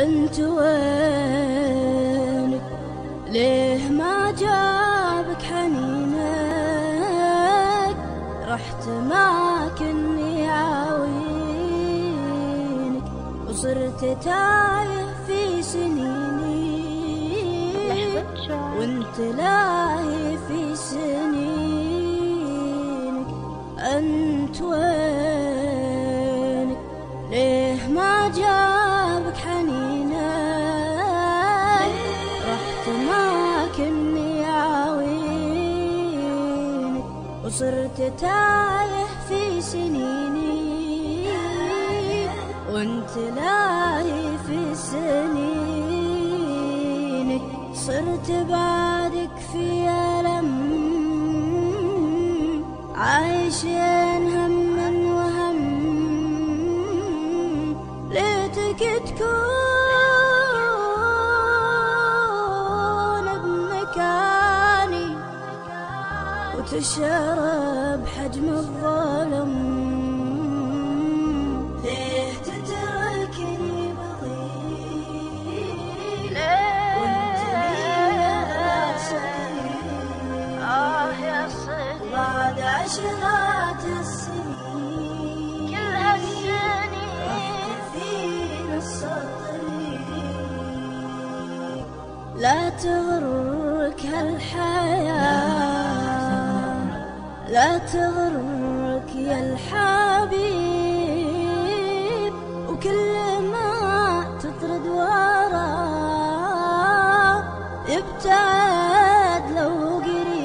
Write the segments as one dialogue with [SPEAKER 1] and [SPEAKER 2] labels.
[SPEAKER 1] انت وينك؟ ليه ما جابك حنينك؟ رحت معك اني عاوينك وصرت تايه في سنيني، وانت لاهي في سنينك. انت وينك؟ ليه ما جابك حنينك؟ رحت معك اني عاوينك وصرت تايه في سنيني، وانت لاهي في سنينك. صرت بعدك في ألم، عايشين هم وهم، ليتك تكون بمكاني وتشرب حجم الظلم. ليه تتركني بضيق وانت لي صديق؟ يا صديق بعد عشرات السنين، كل هالسنين رحت في نص الطريق. لا تغرك هالحياة، لا تغرك يا الحبيب، وكل ما تطرد وراه يبتعد لو قريب.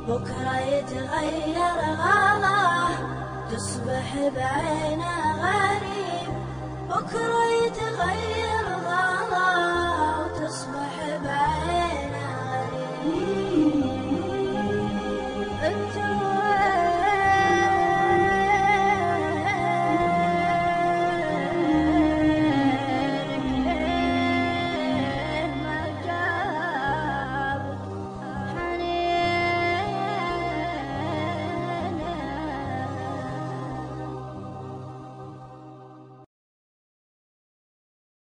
[SPEAKER 1] بكرة يتغير غلاه، تصبح بعينه غريب. بكرة يتغير